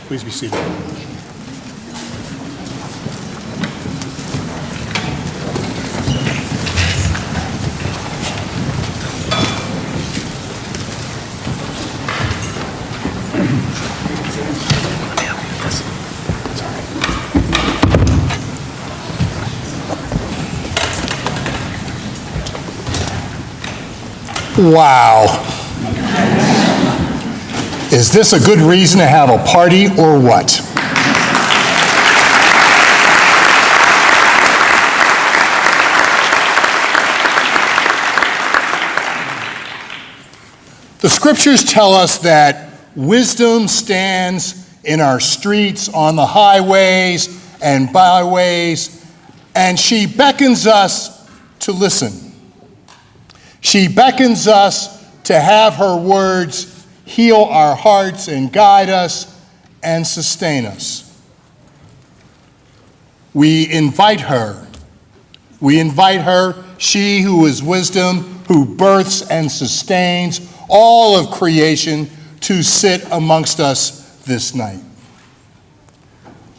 Please be seated. Wow. Is this a good reason to have a party or what? The scriptures tell us that wisdom stands in our streets, on the highways and byways, and she beckons us to listen. She beckons us to have her words heal our hearts and guide us and sustain us. We invite her, she who is wisdom, who births and sustains all of creation, to sit amongst us this night.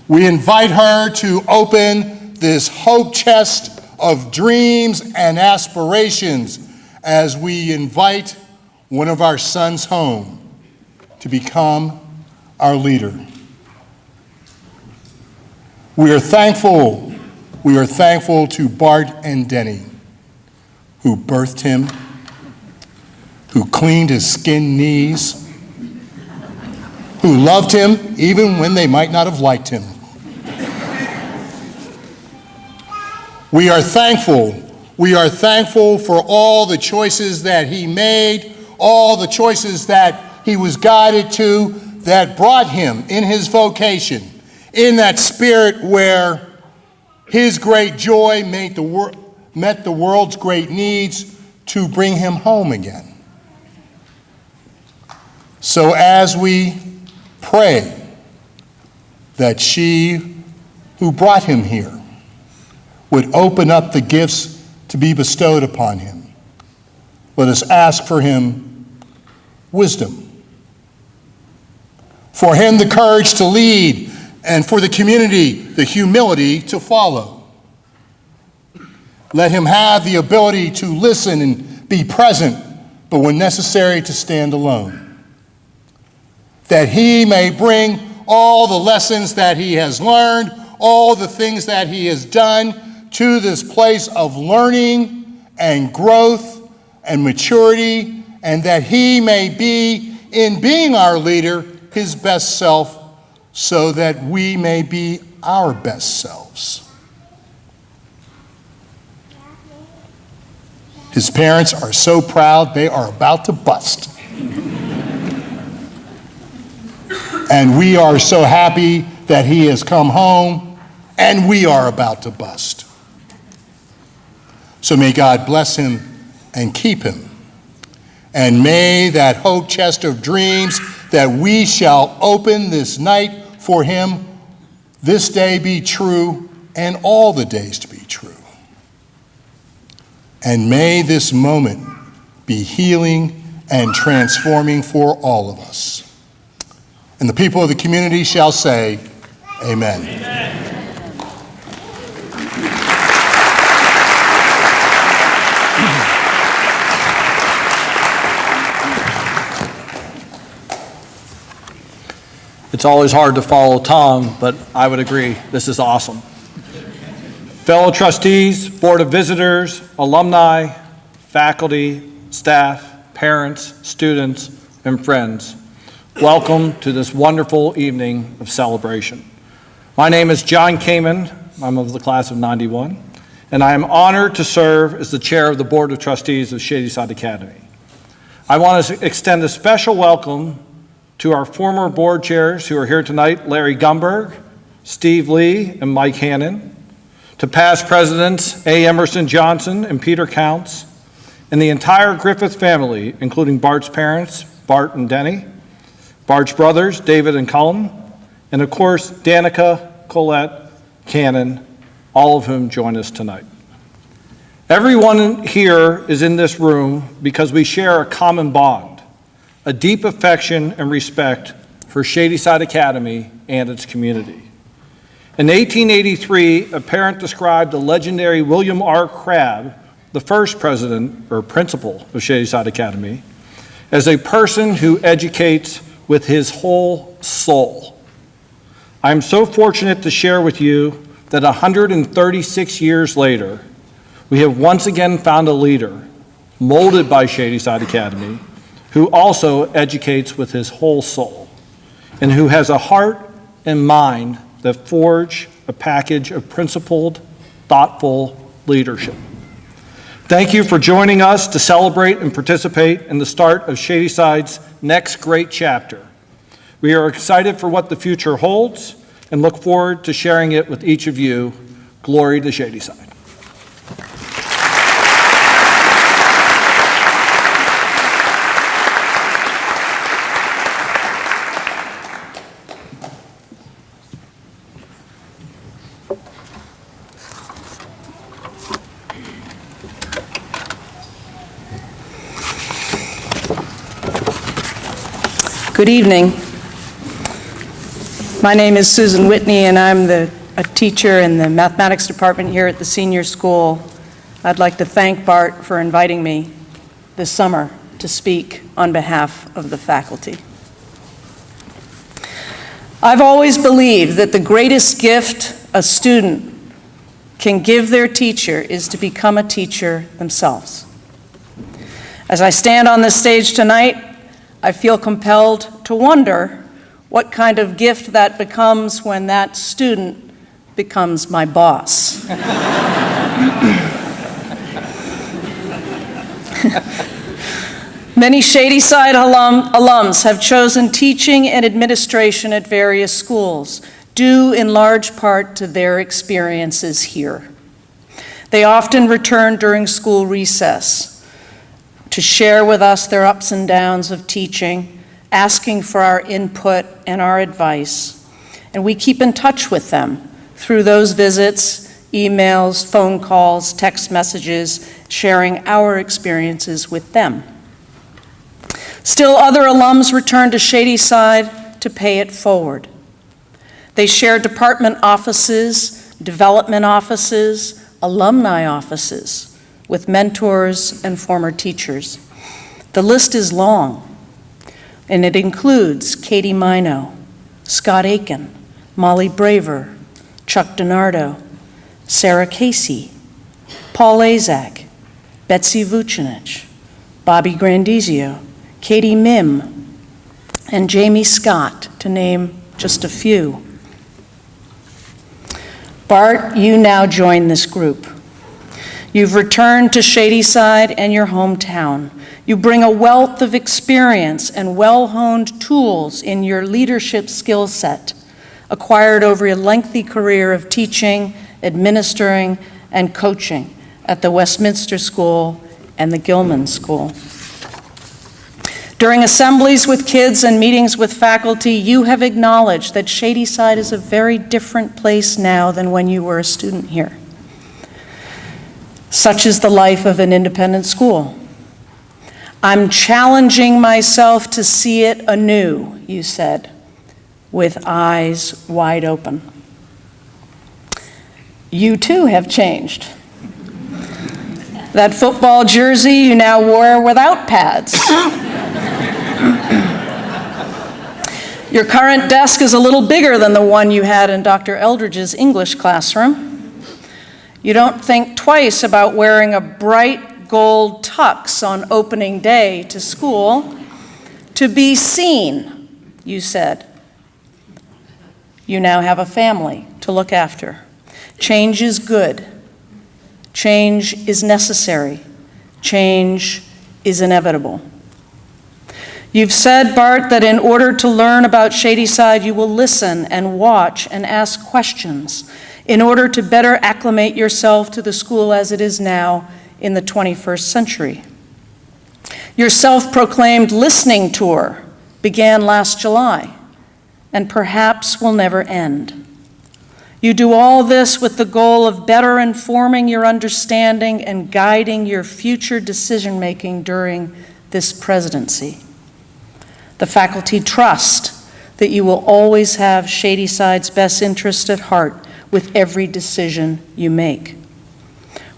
We invite her to open this hope chest of dreams and aspirations as we invite one of our sons home to become our leader. We are thankful to Bart and Denny, who birthed him, who cleaned his skinned knees, who loved him even when they might not have liked him. We are thankful for all the choices that he made, all the choices that he was guided to, that brought him in his vocation, in that spirit where his great joy met the world's great needs to bring him home again. So as we pray that she who brought him here would open up the gifts to be bestowed upon him, let us ask for him wisdom. For him, the courage to lead, and for the community, the humility to follow. Let him have the ability to listen and be present, but when necessary, to stand alone. That he may bring all the lessons that he has learned, all the things that he has done to this place of learning and growth and maturity, and that he may be, in being our leader, his best self, so that we may be our best selves. His parents are so proud they are about to bust. And we are so happy that he has come home, and we are about to bust. So may God bless him and keep him. And may that hope chest of dreams that we shall open this night for him this day be true, and all the days to be true. And may this moment be healing and transforming for all of us. And the people of the community shall say, amen. Amen. It's always hard to follow Tom, but I would agree, this is awesome. Fellow trustees, Board of Visitors, alumni, faculty, staff, parents, students, and friends, welcome to this wonderful evening of celebration. My name is John Kamen. I'm of the class of '91, and I am honored to serve as the chair of the Board of Trustees of Shadyside Academy. I want to extend a special welcome to our former board chairs who are here tonight, Larry Gumberg, Steve Lee, and Mike Hannon, to past presidents A. Emerson Johnson and Peter Counts, and the entire Griffith family, including Bart's parents, Bart and Denny, Bart's brothers, David and Cullen, and of course, Danica, Colette, Cannon, all of whom join us tonight. Everyone here is in this room because we share a common bond, a deep affection and respect for Shadyside Academy and its community. In 1883, a parent described the legendary William R. Crabb, the first president or principal of Shadyside Academy, as a person who educates with his whole soul. I am so fortunate to share with you that 136 years later, we have once again found a leader molded by Shadyside Academy who also educates with his whole soul and who has a heart and mind that forge a package of principled, thoughtful leadership. Thank you for joining us to celebrate and participate in the start of Shadyside's next great chapter. We are excited for what the future holds and look forward to sharing it with each of you. Glory to Shadyside. Good evening. My name is Susan Whitney, and I'm a teacher in the mathematics department here at the senior school. I'd like to thank Bart for inviting me this summer to speak on behalf of the faculty. I've always believed that the greatest gift a student can give their teacher is to become a teacher themselves. As I stand on this stage tonight, I feel compelled to wonder what kind of gift that becomes when that student becomes my boss. Many Shadyside alums have chosen teaching and administration at various schools, due in large part to their experiences here. They often return during school recess to share with us their ups and downs of teaching, asking for our input and our advice. And we keep in touch with them through those visits, emails, phone calls, text messages, sharing our experiences with them. Still, other alums return to Shadyside to pay it forward. They share department offices, development offices, alumni offices, with mentors and former teachers. The list is long, and it includes Katie Mino, Scott Aiken, Molly Braver, Chuck DiNardo, Sarah Casey, Paul Azak, Betsy Vucinich, Bobby Grandizio, Katie Mim, and Jamie Scott, to name just a few. Bart, you now join this group. You've returned to Shadyside and your hometown. You bring a wealth of experience and well-honed tools in your leadership skill set, acquired over a lengthy career of teaching, administering, and coaching at the Westminster School and the Gilman School. During assemblies with kids and meetings with faculty, you have acknowledged that Shadyside is a very different place now than when you were a student here. Such is the life of an independent school. I'm challenging myself to see it anew, you said, with eyes wide open. You too have changed. That football jersey you now wore without pads. Your current desk is a little bigger than the one you had in Dr. Eldridge's English classroom. You don't think twice about wearing a bright gold tux on opening day to school. To be seen, you said. You now have a family to look after. Change is good. Change is necessary. Change is inevitable. You've said, Bart, that in order to learn about Shadyside, you will listen and watch and ask questions in order to better acclimate yourself to the school as it is now in the 21st century. Your self-proclaimed listening tour began last July and perhaps will never end. You do all this with the goal of better informing your understanding and guiding your future decision-making during this presidency. The faculty trust that you will always have Shadyside's best interest at heart with every decision you make.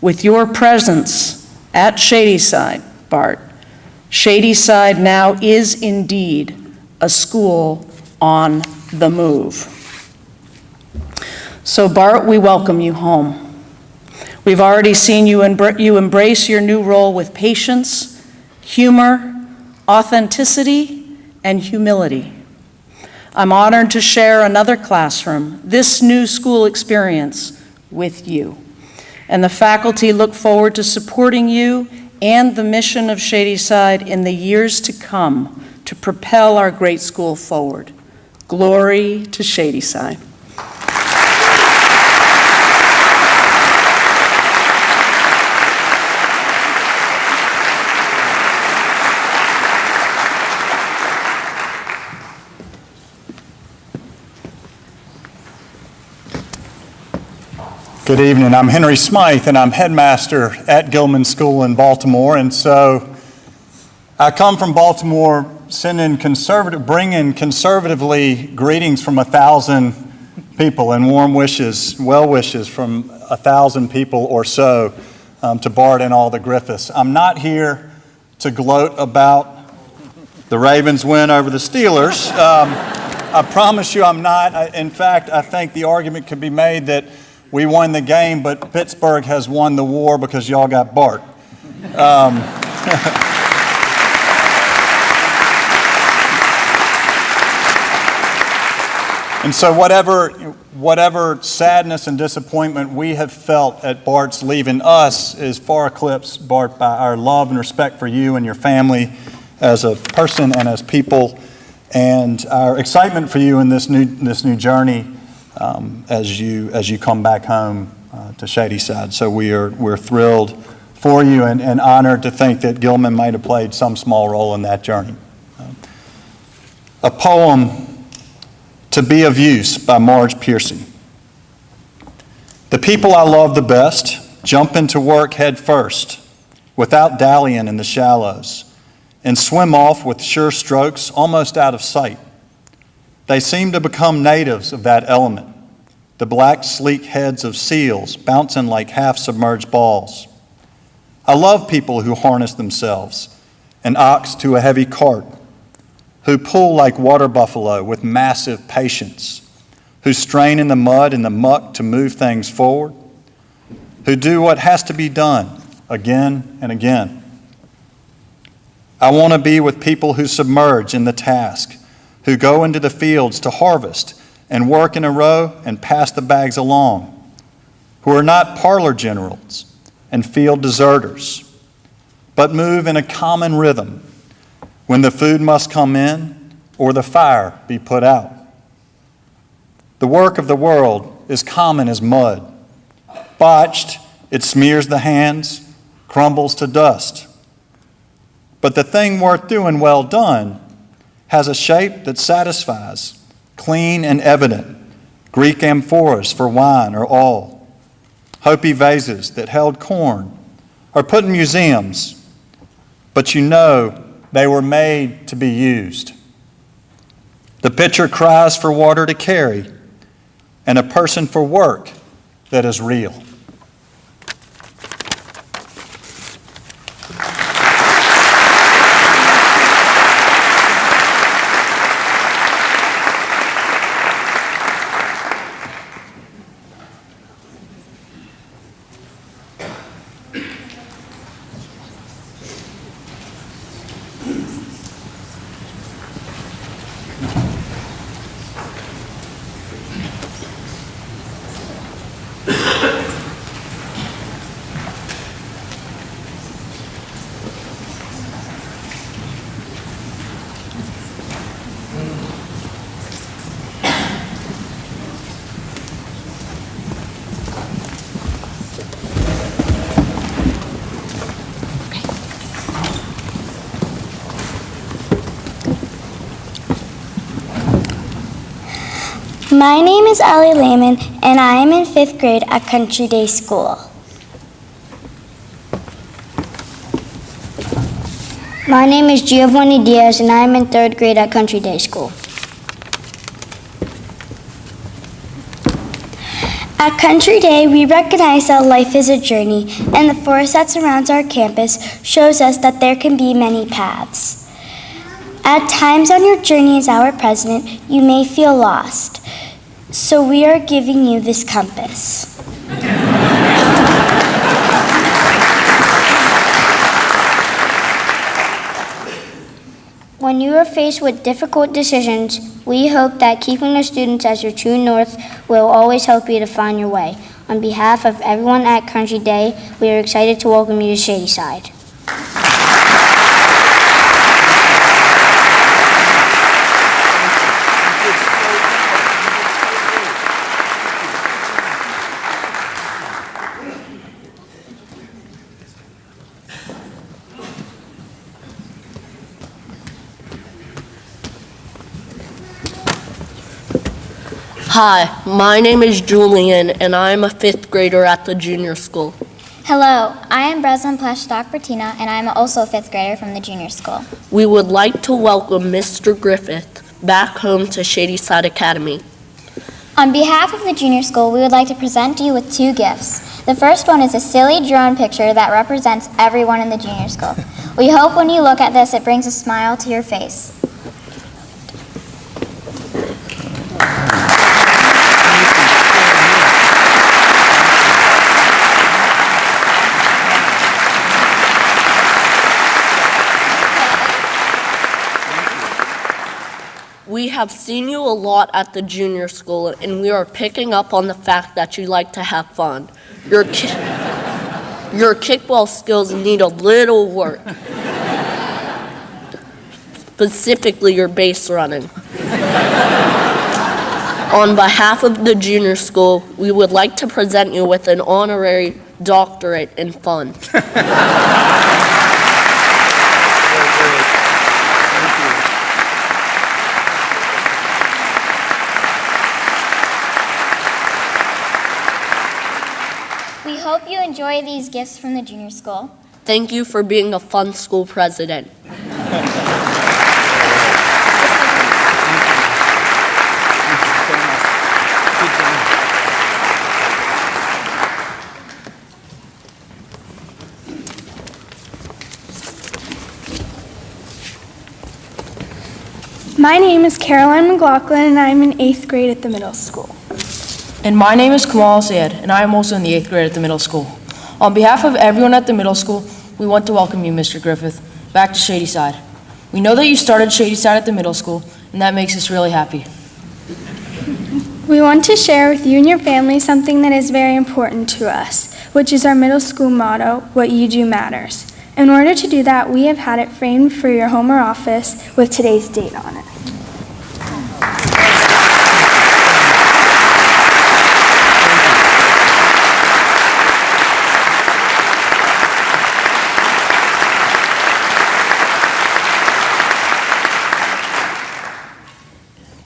With your presence at Shadyside, Bart, Shadyside now is indeed a school on the move. So Bart, we welcome you home. We've already seen you embrace your new role with patience, humor, authenticity, and humility. I'm honored to share another classroom, this new school experience, with you. And the faculty look forward to supporting you and the mission of Shadyside in the years to come to propel our great school forward. Glory to Shadyside. Good evening. I'm Henry Smythe, and I'm headmaster at Gilman School in Baltimore. And so I come from Baltimore bringing conservatively greetings from 1,000 people and warm wishes, well wishes from 1,000 people or so to Bart and all the Griffiths. I'm not here to gloat about the Ravens' win over the Steelers. I promise you I'm not. In fact, I think the argument could be made that we won the game, but Pittsburgh has won the war because y'all got Bart. And so whatever sadness and disappointment we have felt at Bart's leaving us is far eclipsed, Bart, by our love and respect for you and your family as a person and as people, and our excitement for you in this new journey as you come back home to Shadyside. So we're thrilled for you and honored to think that Gilman might have played some small role in that journey. A poem, "To Be of Use" by Marge Piercy. The people I love the best jump into work head first, without dallying in the shallows, and swim off with sure strokes almost out of sight. They seem to become natives of that element, the black, sleek heads of seals bouncing like half-submerged balls. I love people who harness themselves, an ox to a heavy cart, who pull like water buffalo with massive patience, who strain in the mud and the muck to move things forward, who do what has to be done again and again. I want to be with people who submerge in the task, who go into the fields to harvest and work in a row and pass the bags along, who are not parlor generals and field deserters, but move in a common rhythm when the food must come in or the fire be put out. The work of the world is common as mud. Botched, it smears the hands, crumbles to dust. But the thing worth doing well done has a shape that satisfies, clean and evident, Greek amphoras for wine or all, Hopi vases that held corn, are put in museums, but you know they were made to be used. The pitcher cries for water to carry, and a person for work that is real. My name is Ali Lehman, and I am in 5th grade at Country Day School. My name is Giovanni Diaz, and I am in 3rd grade at Country Day School. At Country Day, we recognize that life is a journey, and the forest that surrounds our campus shows us that there can be many paths. At times on your journey as our president, you may feel lost, so we are giving you this compass. When you are faced with difficult decisions, we hope that keeping the students as your true north will always help you to find your way. On behalf of everyone at Country Day, we are excited to welcome you to Shadyside. Hi, my name is Julian, and I am a 5th grader at the junior school. Hello, I am Breslin Plashtok-Bertina, and I am also a 5th grader from the junior school. We would like to welcome Mr. Griffith back home to Shadyside Academy. On behalf of the junior school, we would like to present you with 2 gifts. The first one is a silly drone picture that represents everyone in the junior school. We hope when you look at this, it brings a smile to your face. We have seen you a lot at the junior school, and we are picking up on the fact that you like to have fun. Your kickball skills need a little work, specifically your base running. On behalf of the junior school, we would like to present you with an honorary doctorate in fun. We hope you enjoy these gifts from the junior school. Thank you for being a fun school president. My name is Caroline Mclaughlin, and I'm in 8th grade at the middle school. And my name is Kamal Sayed, and I am also in the 8th grade at the middle school. On behalf of everyone at the middle school, we want to welcome you, Mr. Griffith, back to Shadyside. We know that you started Shadyside at the middle school, and that makes us really happy. We want to share with you and your family something that is very important to us, which is our middle school motto, "What you do matters." In order to do that, we have had it framed for your home or office with today's date on it.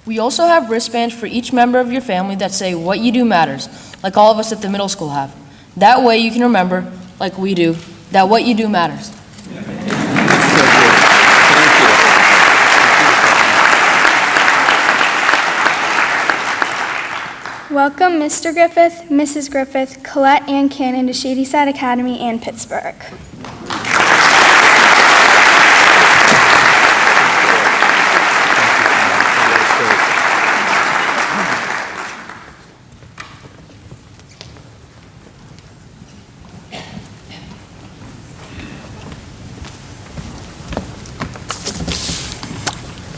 We also have wristbands for each member of your family that say "What you do matters," like all of us at the middle school have. That way you can remember, like we do, that what you do matters. Welcome Mr. Griffith, Mrs. Griffith, Colette, and Cannon to Shadyside Academy and Pittsburgh.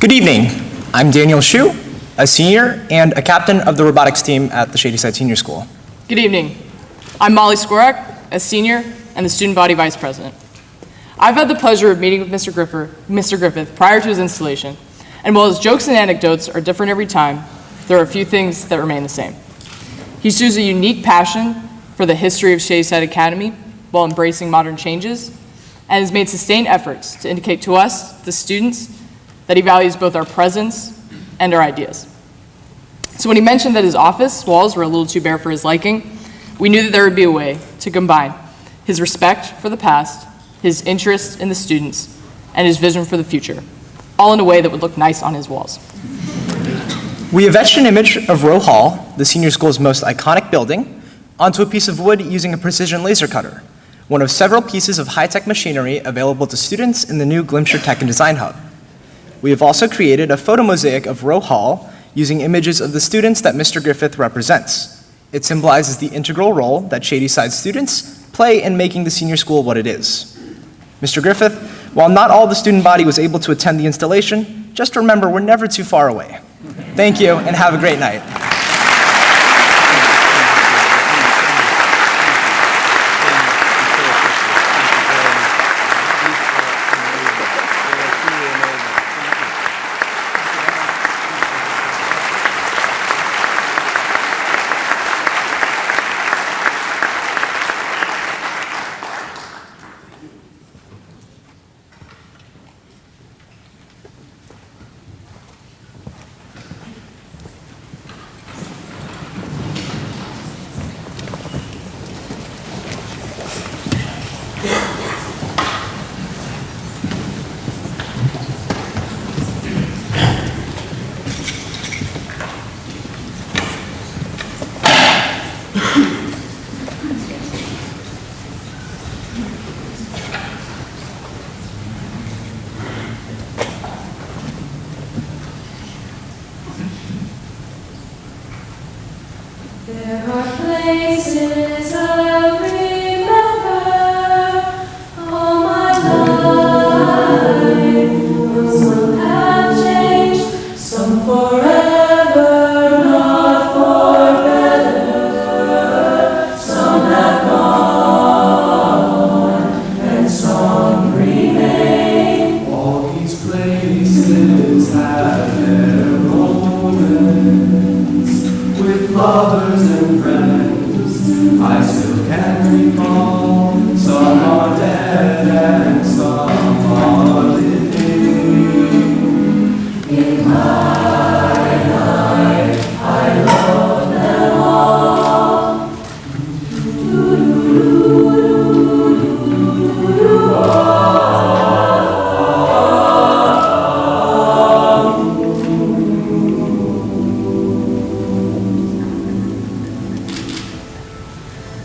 Good evening. I'm Daniel Shu, a senior and a captain of the robotics team at the Shadyside Senior School. Good evening. I'm Molly Skorak, a senior and the student body vice president. I've had the pleasure of meeting with Mr. Griffith prior to his installation, and while his jokes and anecdotes are different every time, there are a few things that remain the same. He shows a unique passion for the history of Shadyside Academy while embracing modern changes, and has made sustained efforts to indicate to us, the students, that he values both our presence and our ideas. So when he mentioned that his office walls were a little too bare for his liking, we knew that there would be a way to combine his respect for the past, his interest in the students, and his vision for the future, all in a way that would look nice on his walls. We have etched an image of Rowe Hall, the senior school's most iconic building, onto a piece of wood using a precision laser cutter, one of several pieces of high-tech machinery available to students in the new Glimcher Tech and Design Hub. We have also created a photo mosaic of Rowe Hall using images of the students that Mr. Griffith represents. It symbolizes the integral role that Shadyside students play in making the senior school what it is. Mr. Griffith, while not all the student body was able to attend the installation, just remember we're never too far away. Thank you, and have a great night. There are places I remember all my life. Some have changed, some forever, not for better. Some have gone, and some remain. All these places have their moments with lovers and friends. I still can recall. Some are dead and some are living. In my life, I love them all.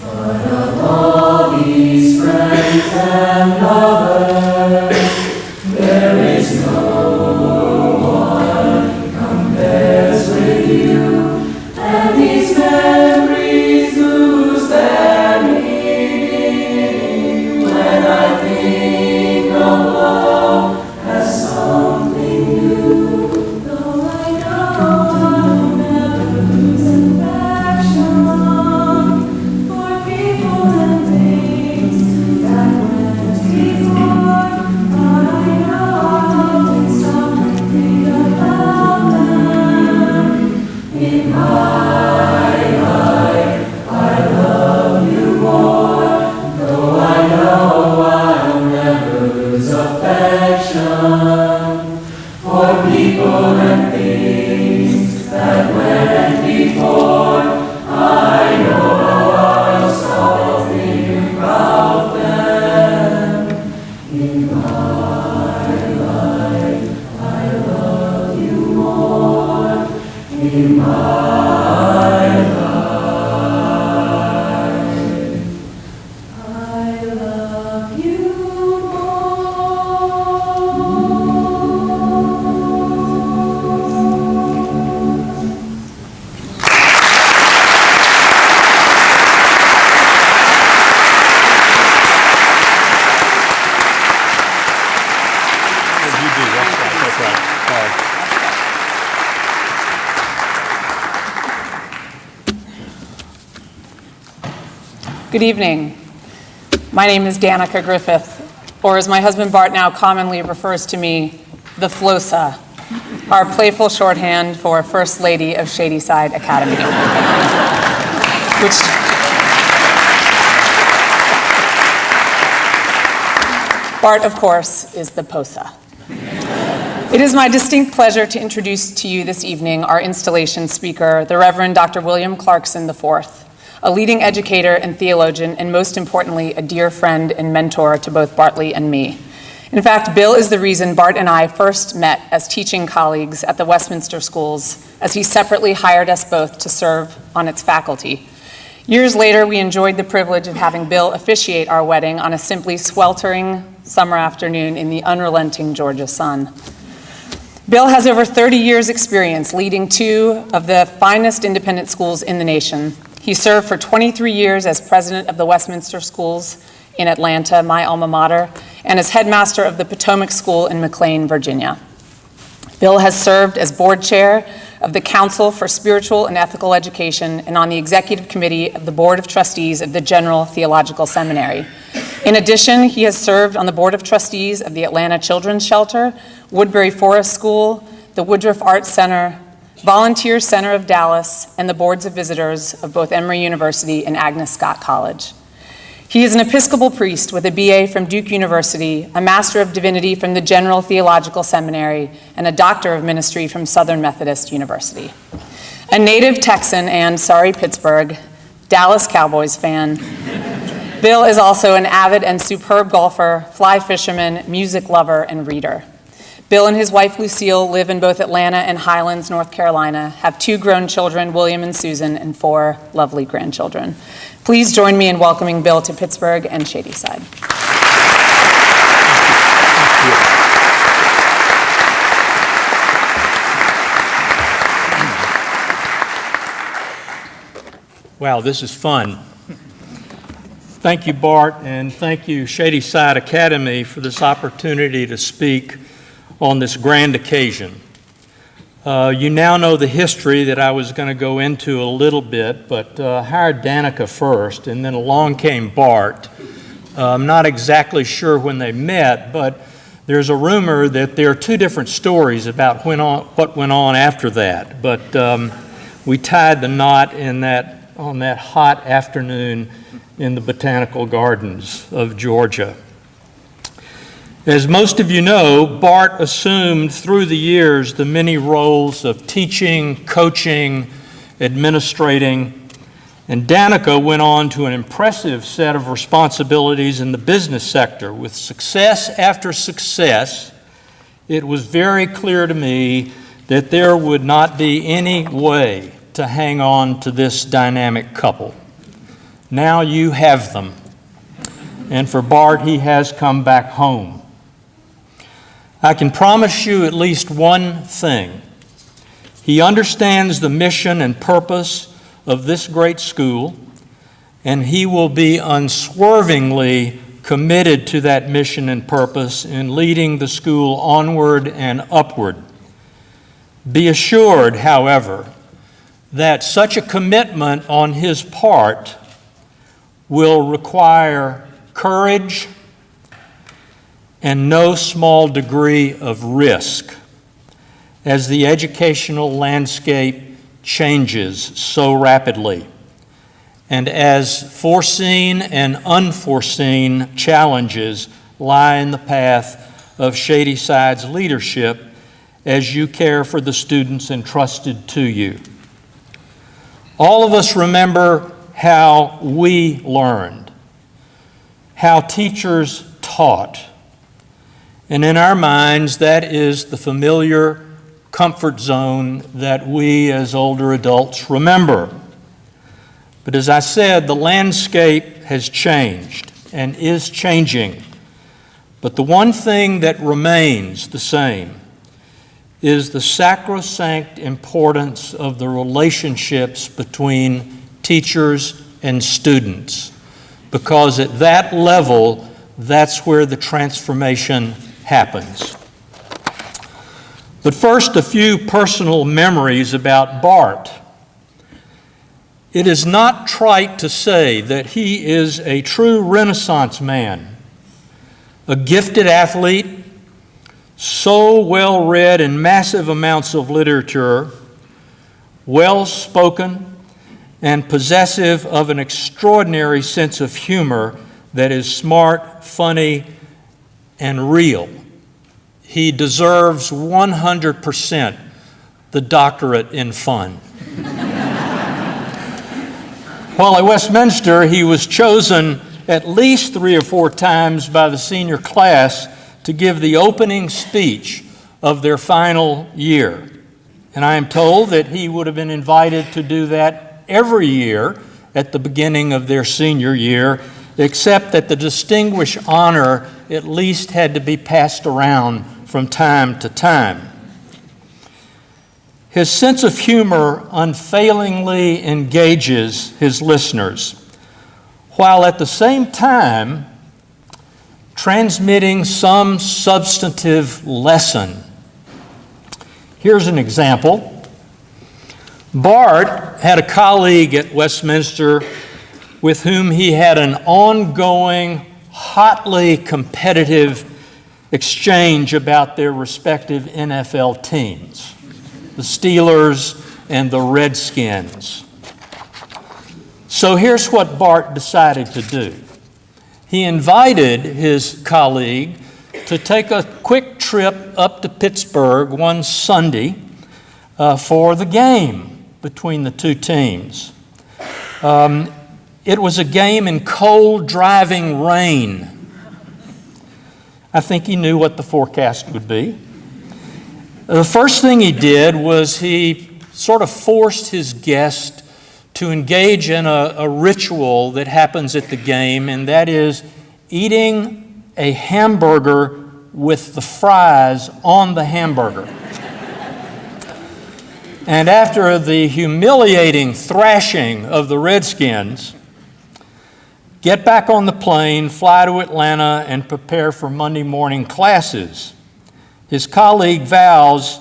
But of all these friends and lovers, there is no one compares with you, and these memories lose their meaning when I think of love as something new. Though I know I'll never lose affection for people and things that went before. But I know I'll often stop and think about them. In my life, I love you more, though I know I'll never lose affection for people and things that went before. I know I'll stop and think about them. In my life, I love you more. In my life, I love you Good evening. My name is Danica Griffith, or as my husband Bart now commonly refers to me, the Flosa, our playful shorthand for First Lady of Shadyside Academy. Bart, of course, is the Posa. It is my distinct pleasure to introduce to you this evening our installation speaker, the Reverend Dr. William Clarkson IV, a leading educator and theologian, and most importantly, a dear friend and mentor to both Bartley and me. In fact, Bill is the reason Bart and I first met as teaching colleagues at the Westminster Schools, as he separately hired us both to serve on its faculty. Years later, we enjoyed the privilege of having Bill officiate our wedding on a simply sweltering summer afternoon in the unrelenting Georgia sun. Bill has over 30 years' experience leading two of the finest independent schools in the nation. He served for 23 years as president of the Westminster Schools in Atlanta, my alma mater, and as headmaster of the Potomac School in McLean, Virginia. Bill has served as board chair of the Council for Spiritual and Ethical Education and on the executive committee of the Board of Trustees of the General Theological Seminary. In addition, he has served on the Board of Trustees of the Atlanta Children's Shelter, Woodbury Forest School, the Woodruff Arts Center, Volunteer Center of Dallas, and the boards of visitors of both Emory University and Agnes Scott College. He is an Episcopal priest with a BA from Duke University, a Master of Divinity from the General Theological Seminary, and a Doctor of Ministry from Southern Methodist University. A native Texan and, sorry Pittsburgh, Dallas Cowboys fan, Bill is also an avid and superb golfer, fly fisherman, music lover, and reader. Bill and his wife Lucille live in both Atlanta and Highlands, North Carolina, have 2 grown children, William and Susan, and 4 lovely grandchildren. Please join me in welcoming Bill to Pittsburgh and Shadyside. Wow, this is fun. Thank you, Bart, and thank you, Shadyside Academy, for this opportunity to speak on this grand occasion. You now know the history that I was going to go into a little bit, but hired Danica first, and then along came Bart. I'm not exactly sure when they met, but there's a rumor that there are 2 different stories about what went on after that. But we tied the knot on that hot afternoon in the botanical gardens of Georgia. As most of you know, Bart assumed through the years the many roles of teaching, coaching, administrating, and Danica went on to an impressive set of responsibilities in the business sector. With success after success, it was very clear to me that there would not be any way to hang on to this dynamic couple. Now you have them. And for Bart, he has come back home. I can promise you at least one thing. He understands the mission and purpose of this great school, and he will be unswervingly committed to that mission and purpose in leading the school onward and upward. Be assured, however, that such a commitment on his part will require courage and no small degree of risk as the educational landscape changes so rapidly and as foreseen and unforeseen challenges lie in the path of Shadyside's leadership as you care for the students entrusted to you. All of us remember how we learned, how teachers taught. And in our minds, that is the familiar comfort zone that we as older adults remember. But as I said, the landscape has changed and is changing. But the one thing that remains the same is the sacrosanct importance of the relationships between teachers and students. Because at that level, that's where the transformation happens. But first, a few personal memories about Bart. It is not trite to say that he is a true Renaissance man, a gifted athlete, so well-read in massive amounts of literature, well-spoken, and possessive of an extraordinary sense of humor that is smart, funny, and real he deserves 100% the doctorate in fun. While at Westminster, he was chosen at least 3 or 4 times by the senior class to give the opening speech of their final year. And I am told that he would have been invited to do that every year at the beginning of their senior year, except that the distinguished honor at least had to be passed around from time to time. His sense of humor unfailingly engages his listeners, while at the same time transmitting some substantive lesson. Here's an example. Bart had a colleague at Westminster with whom he had an ongoing, hotly competitive exchange about their respective NFL teams, the Steelers and the Redskins. So here's what Bart decided to do. He invited his colleague to take a quick trip up to Pittsburgh one Sunday for the game between the two teams. It was a game in cold, driving rain. I think he knew what the forecast would be. The first thing he did was he sort of forced his guest to engage in a ritual that happens at the game, and that is eating a hamburger with the fries on the hamburger. And after the humiliating thrashing of the Redskins, get back on the plane, fly to Atlanta, and prepare for Monday morning classes. His colleague vows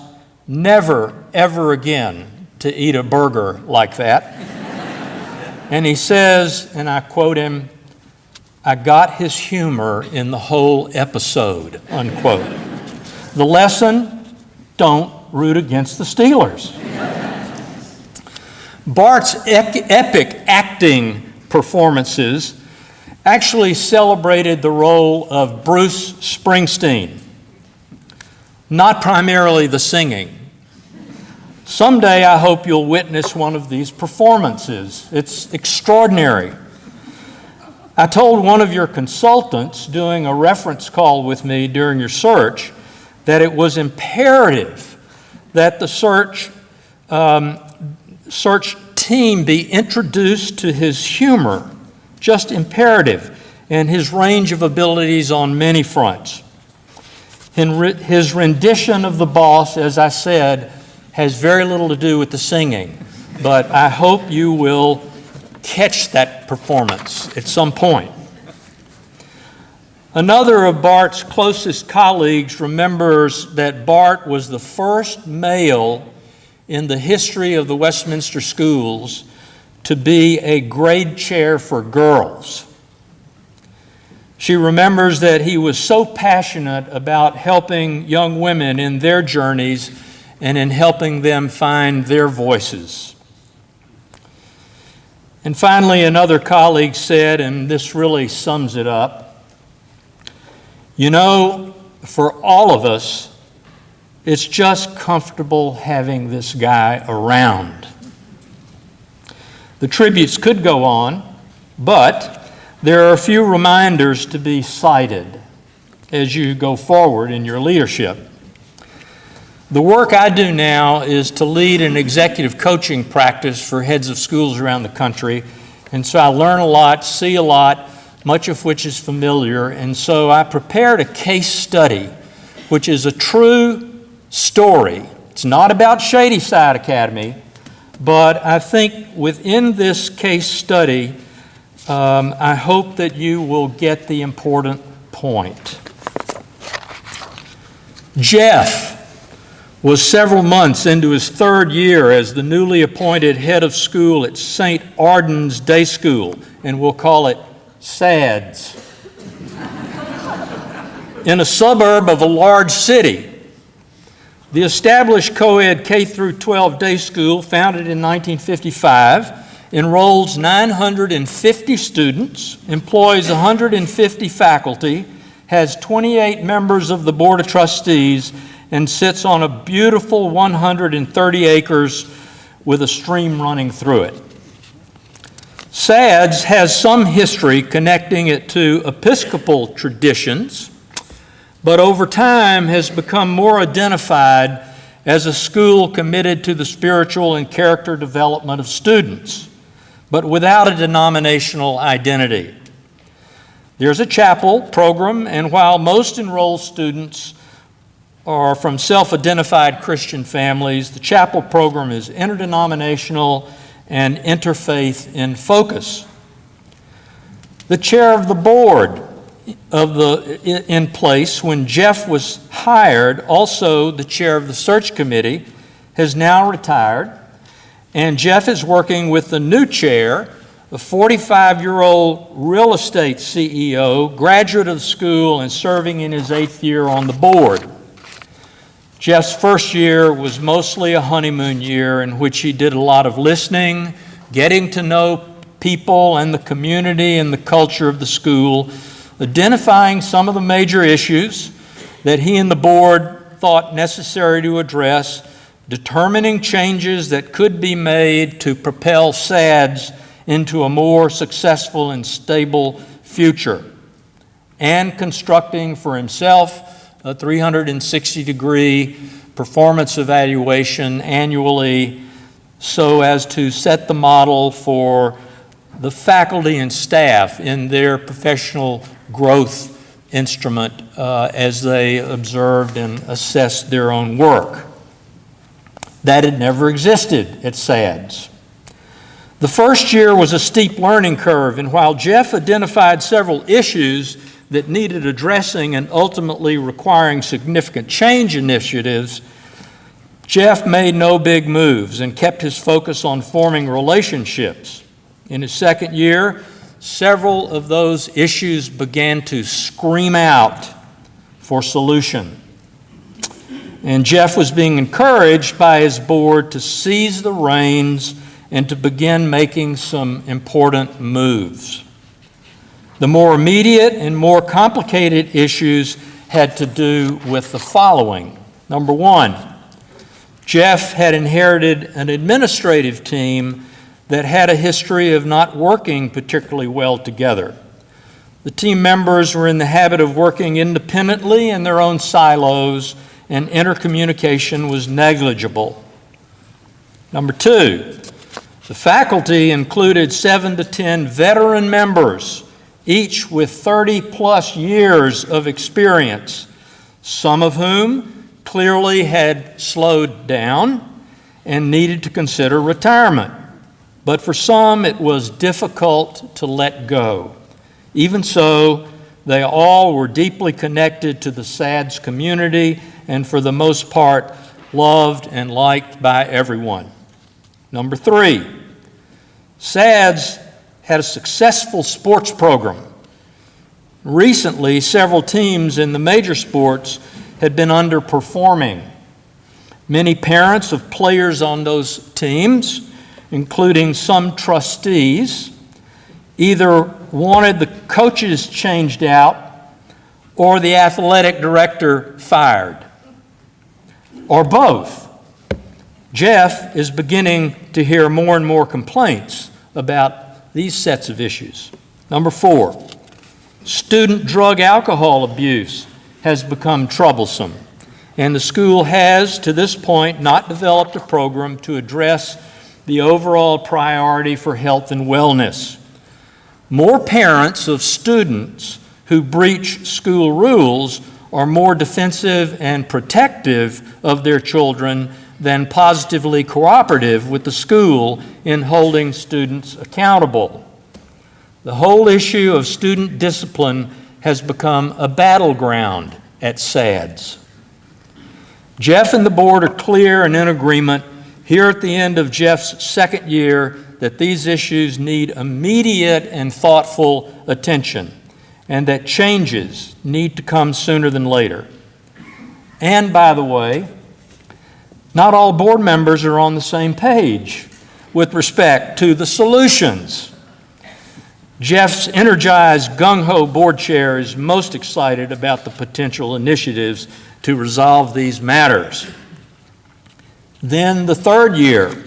never, ever again to eat a burger like that. And he says, and I quote him, "I got his humor in the whole episode," unquote. The lesson, don't root against the Steelers. Bart's epic acting performances actually celebrated the role of Bruce Springsteen, not primarily the singing. Someday I hope you'll witness one of these performances. It's extraordinary. I told one of your consultants doing a reference call with me during your search that it was imperative that the search team be introduced to his humor, just imperative, and his range of abilities on many fronts. His rendition of the boss, as I said, has very little to do with the singing, but I hope you will catch that performance at some point. Another of Bart's closest colleagues remembers that Bart was the first male in the history of the Westminster schools to be a grade chair for girls. She remembers that he was so passionate about helping young women in their journeys and in helping them find their voices. And finally, another colleague said, and this really sums it up, "You know, for all of us, it's just comfortable having this guy around." The tributes could go on, but there are a few reminders to be cited as you go forward in your leadership. The work I do now is to lead an executive coaching practice for heads of schools around the country, and so I learn a lot, see a lot, much of which is familiar, and so I prepared a case study, which is a true story. It's not about Shadyside Academy, but I think within this case study, I hope that you will get the important point. Jeff was several months into his 3rd year as the newly appointed head of school at St. Arden's Day School, and we'll call it SADS, in a suburb of a large city. The established co-ed K-12 day school, founded in 1955, enrolls 950 students, employs 150 faculty, has 28 members of the Board of Trustees and sits on a beautiful 130 acres with a stream running through it. SADS has some history connecting it to Episcopal traditions, but over time has become more identified as a school committed to the spiritual and character development of students, but without a denominational identity. There's a chapel program, and while most enrolled students are from self-identified Christian families, the chapel program is interdenominational and interfaith in focus. The chair of the board in place when Jeff was hired, also the chair of the search committee, has now retired, and Jeff is working with the new chair, a 45-year-old real estate CEO, graduate of the school and serving in his 8th year on the board. Jeff's first year was mostly a honeymoon year in which he did a lot of listening, getting to know people and the community and the culture of the school, identifying some of the major issues that he and the board thought necessary to address, determining changes that could be made to propel SADS into a more successful and stable future, and constructing for himself a 360-degree performance evaluation annually so as to set the model for the faculty and staff in their professional growth instrument as they observed and assessed their own work. That had never existed at SADS. The first year was a steep learning curve, and while Jeff identified several issues that needed addressing and ultimately requiring significant change initiatives, Jeff made no big moves and kept his focus on forming relationships. In his second year, several of those issues began to scream out for solution. And Jeff was being encouraged by his board to seize the reins and to begin making some important moves. The more immediate and more complicated issues had to do with the following. Number one, Jeff had inherited an administrative team that had a history of not working particularly well together. The team members were in the habit of working independently in their own silos, and intercommunication was negligible. Number two, the faculty included 7 to 10 veteran members, each with 30-plus years of experience, some of whom clearly had slowed down and needed to consider retirement. But for some, it was difficult to let go. Even so, they all were deeply connected to the SADS community and for the most part, loved and liked by everyone. Number three, SADS had a successful sports program. Recently, several teams in the major sports had been underperforming. Many parents of players on those teams, including some trustees, either wanted the coaches changed out or the athletic director fired, or both. Jeff is beginning to hear more and more complaints about these sets of issues. Number four, student drug alcohol abuse has become troublesome, and the school has, to this point, not developed a program to address the overall priority for health and wellness. More parents of students who breach school rules are more defensive and protective of their children than positively cooperative with the school in holding students accountable. The whole issue of student discipline has become a battleground at SADS. Jeff and the board are clear and in agreement here at the end of Jeff's second year that these issues need immediate and thoughtful attention, and that changes need to come sooner than later. And by the way, not all board members are on the same page with respect to the solutions. Jeff's energized, gung-ho board chair is most excited about the potential initiatives to resolve these matters. Then the third year,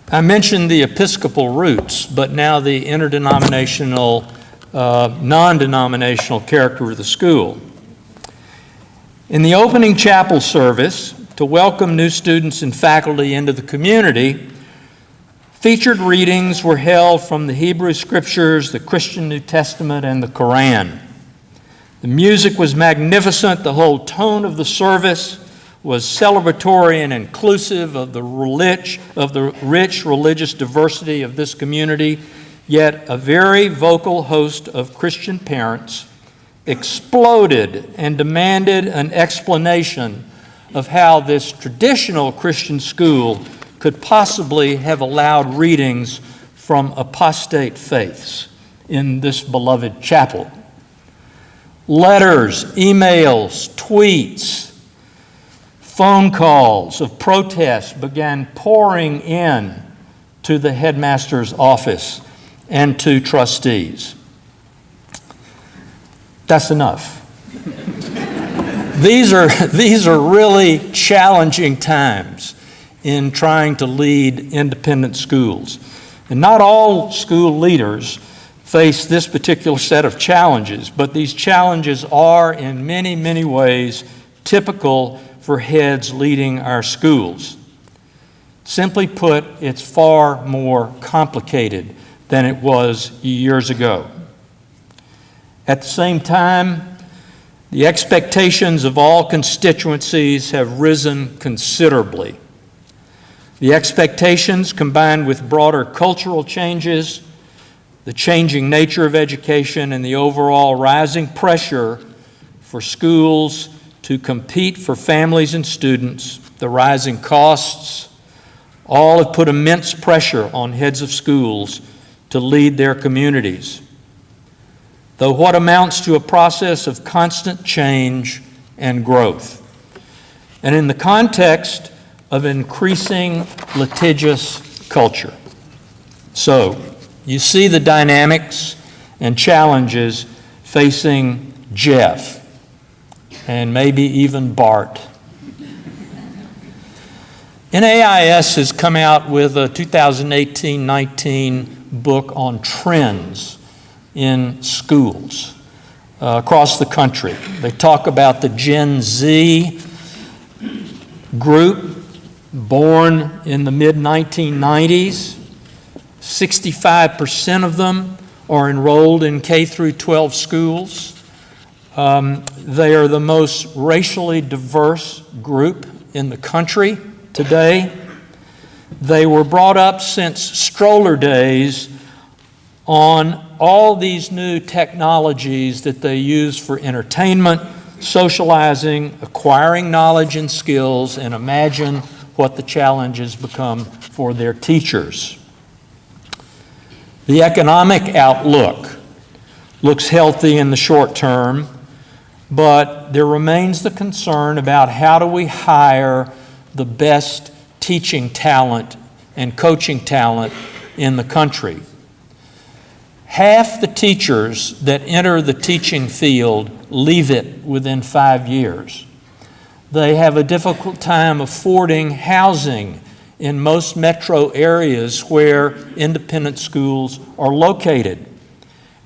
I mentioned the Episcopal roots, but now the interdenominational, non-denominational character of the school. In the opening chapel service, to welcome new students and faculty into the community, featured readings were held from the Hebrew Scriptures, the Christian New Testament, and the Quran. The music was magnificent. The whole tone of the service was celebratory and inclusive of the rich religious diversity of this community, yet a very vocal host of Christian parents exploded and demanded an explanation of how this traditional Christian school could possibly have allowed readings from apostate faiths in this beloved chapel. Letters, emails, tweets, phone calls of protest began pouring in to the headmaster's office and to trustees. That's enough. These are really challenging times in trying to lead independent schools. And not all school leaders face this particular set of challenges, but these challenges are in many, many ways typical for heads leading our schools. Simply put, it's far more complicated than it was years ago. At the same time, the expectations of all constituencies have risen considerably. The expectations, combined with broader cultural changes, the changing nature of education, and the overall rising pressure for schools to compete for families and students, the rising costs, all have put immense pressure on heads of schools to lead their communities. Though what amounts to a process of constant change and growth, and in the context of increasing litigious culture. So, you see the dynamics and challenges facing Jeff, and maybe even Bart. NAIS has come out with a 2018-19 book on trends in schools across the country. They talk about the Gen Z group born in the mid-1990s. 65% of them are enrolled in K through 12 schools. They are the most racially diverse group in the country today. They were brought up since stroller days on all these new technologies that they use for entertainment, socializing, acquiring knowledge and skills, and imagine what the challenges become for their teachers. The economic outlook looks healthy in the short term, but there remains the concern about how do we hire the best teaching talent and coaching talent in the country. Half the teachers that enter the teaching field leave it within 5 years. They have a difficult time affording housing in most metro areas where independent schools are located.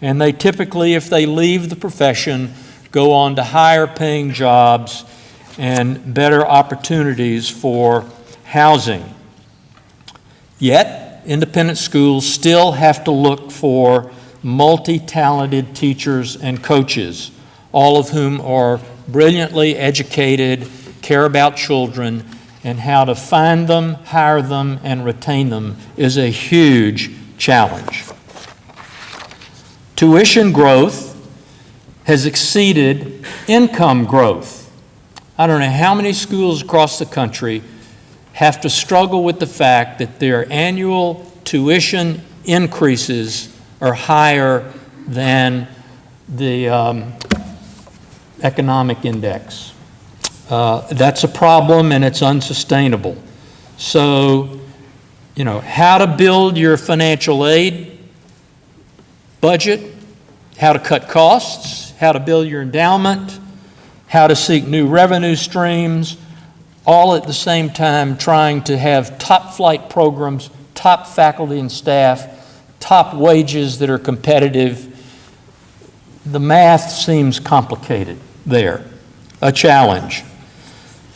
And they typically, if they leave the profession, go on to higher paying jobs and better opportunities for housing. Yet, independent schools still have to look for multi-talented teachers and coaches, all of whom are brilliantly educated, care about children, and how to find them, hire them, and retain them is a huge challenge. Tuition growth has exceeded income growth. I don't know how many schools across the country have to struggle with the fact that their annual tuition increases are higher than the economic index. That's a problem and it's unsustainable. So, how to build your financial aid budget, how to cut costs, how to build your endowment, how to seek new revenue streams, all at the same time trying to have top flight programs, top faculty and staff, top wages that are competitive. The math seems complicated there, a challenge.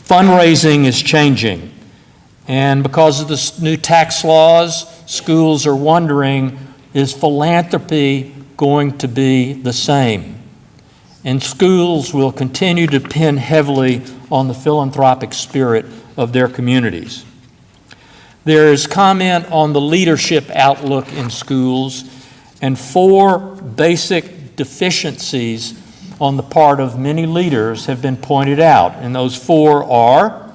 Fundraising is changing, and because of the new tax laws, schools are wondering, is philanthropy going to be the same? And schools will continue to depend heavily on the philanthropic spirit of their communities. There is comment on the leadership outlook in schools and 4 basic deficiencies on the part of many leaders have been pointed out. And those 4 are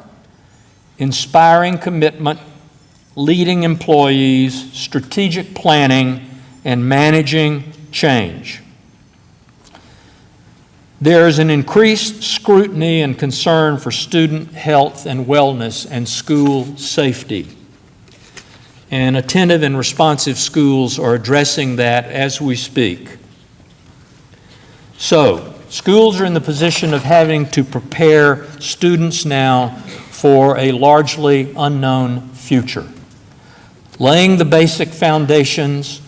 inspiring commitment, leading employees, strategic planning, and managing change. There is an increased scrutiny and concern for student health and wellness and school safety. And attentive and responsive schools are addressing that as we speak. So, schools are in the position of having to prepare students now for a largely unknown future, laying the basic foundations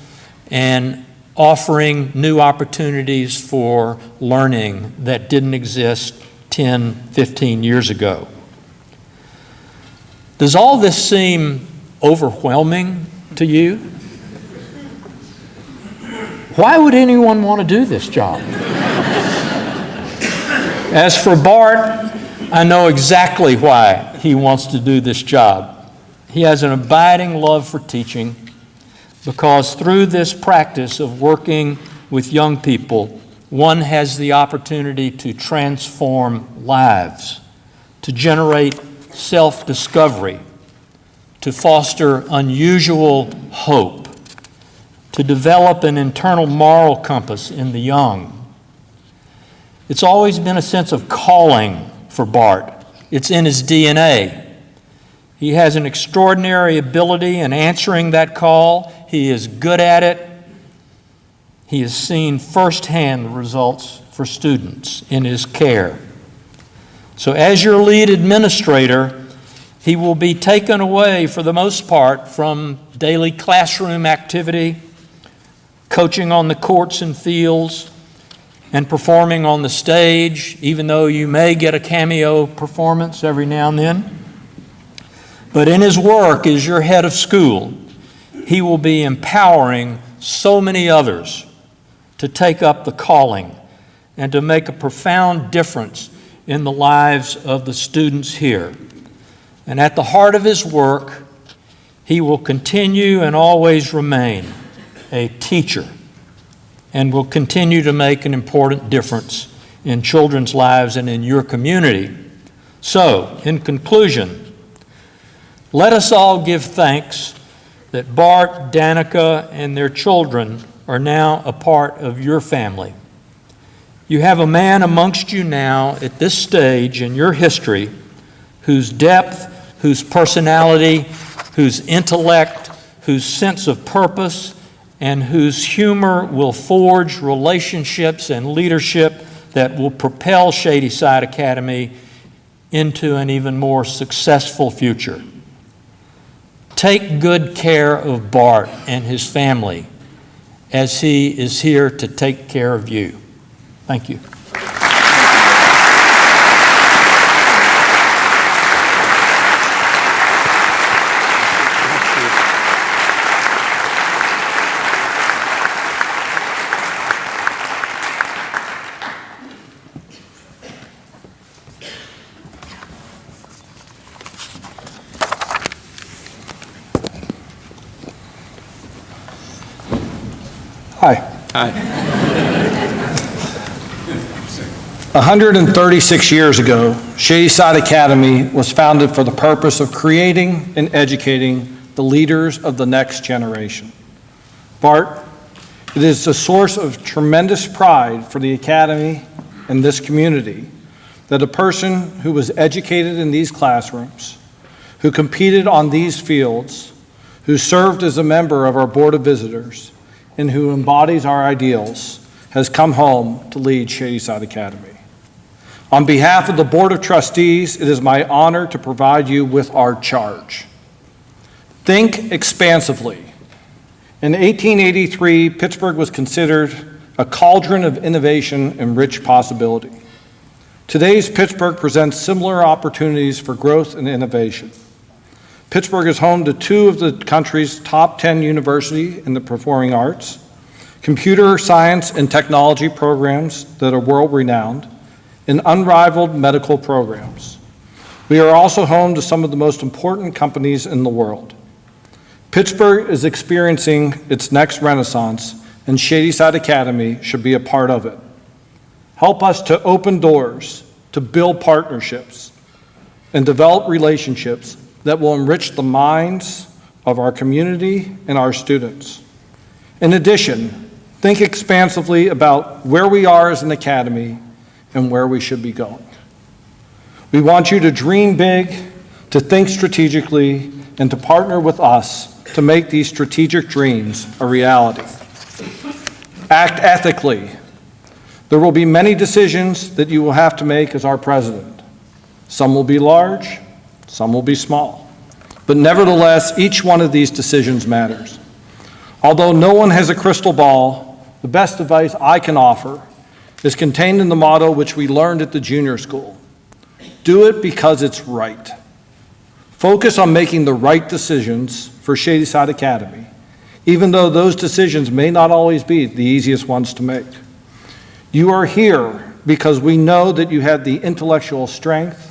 and offering new opportunities for learning that didn't exist 10, 15 years ago. Does all this seem overwhelming to you? Why would anyone want to do this job? As for Bart, I know exactly why he wants to do this job. He has an abiding love for teaching, because through this practice of working with young people, one has the opportunity to transform lives, to generate self-discovery, to foster unusual hope, to develop an internal moral compass in the young. It's always been a sense of calling for Bart. It's in his DNA. He has an extraordinary ability in answering that call. He is good at it. He has seen firsthand the results for students in his care. So as your lead administrator, he will be taken away for the most part from daily classroom activity, coaching on the courts and fields, and performing on the stage, even though you may get a cameo performance every now and then. But in his work as your head of school, he will be empowering so many others to take up the calling and to make a profound difference in the lives of the students here. And at the heart of his work, he will continue and always remain a teacher and will continue to make an important difference in children's lives and in your community. So, in conclusion, let us all give thanks that Bart, Danica, and their children are now a part of your family. You have a man amongst you now at this stage in your history whose depth, whose personality, whose intellect, whose sense of purpose, and whose humor will forge relationships and leadership that will propel Shadyside Academy into an even more successful future. Take good care of Bart and his family as he is here to take care of you. Thank you. Hi. Hi. 136 years ago, Shadyside Academy was founded for the purpose of creating and educating the leaders of the next generation. Bart, it is a source of tremendous pride for the Academy and this community that a person who was educated in these classrooms, who competed on these fields, who served as a member of our Board of Visitors, and who embodies our ideals, has come home to lead Shadyside Academy. On behalf of the Board of Trustees, it is my honor to provide you with our charge. Think expansively. In 1883, Pittsburgh was considered a cauldron of innovation and rich possibility. Today's Pittsburgh presents similar opportunities for growth and innovation. Pittsburgh is home to two of the country's top 10 universities in the performing arts, computer science and technology programs that are world-renowned, and unrivaled medical programs. We are also home to some of the most important companies in the world. Pittsburgh is experiencing its next renaissance, and Shadyside Academy should be a part of it. Help us to open doors, to build partnerships, and develop relationships that will enrich the minds of our community and our students. In addition, think expansively about where we are as an academy and where we should be going. We want you to dream big, to think strategically, and to partner with us to make these strategic dreams a reality. Act ethically. There will be many decisions that you will have to make as our president. Some will be large, some will be small. But nevertheless, each one of these decisions matters. Although no one has a crystal ball, the best advice I can offer is contained in the motto which we learned at the junior school. Do it because it's right. Focus on making the right decisions for Shadyside Academy, even though those decisions may not always be the easiest ones to make. You are here because we know that you have the intellectual strength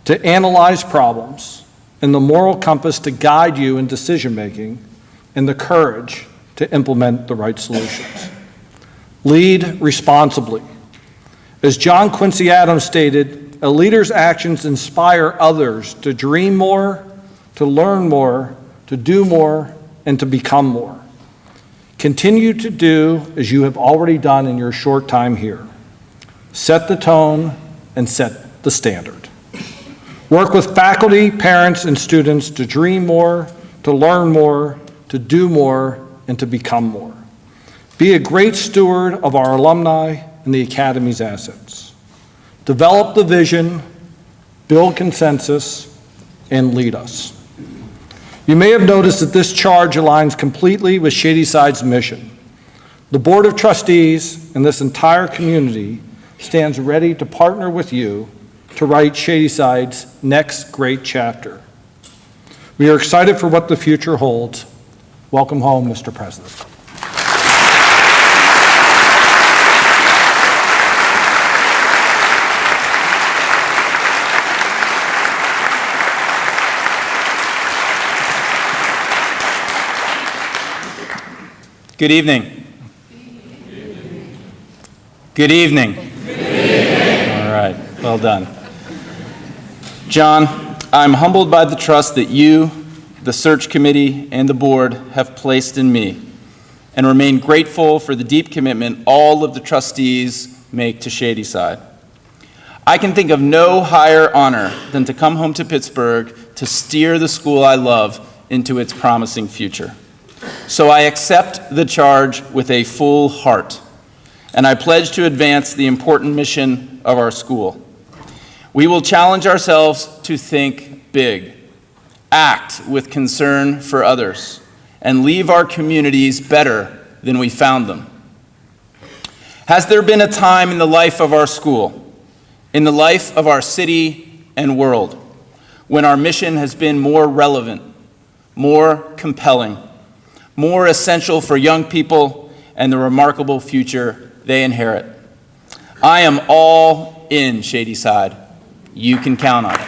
to analyze problems and the moral compass to guide you in decision-making and the courage to implement the right solutions. Lead responsibly. As John Quincy Adams stated, a leader's actions inspire others to dream more, to learn more, to do more, and to become more. Continue to do as you have already done in your short time here. Set the tone and set the standard. Work with faculty, parents, and students to dream more, to learn more, to do more, and to become more. Be a great steward of our alumni and the Academy's assets. Develop the vision, build consensus, and lead us. You may have noticed that this charge aligns completely with Shadyside's mission. The Board of Trustees and this entire community stands ready to partner with you to write Shadyside's next great chapter. We are excited for what the future holds. Welcome home, Mr. President. Good evening. Good evening. All right, well done. John, I'm humbled by the trust that you, the search committee, and the board have placed in me, and remain grateful for the deep commitment all of the trustees make to Shadyside. I can think of no higher honor than to come home to Pittsburgh to steer the school I love into its promising future. So I accept the charge with a full heart, and I pledge to advance the important mission of our school. We will challenge ourselves to think big, act with concern for others, and leave our communities better than we found them. Has there been a time in the life of our school, in the life of our city and world, when our mission has been more relevant, more compelling, more essential for young people and the remarkable future they inherit? I am all in, Shadyside. You can count on it.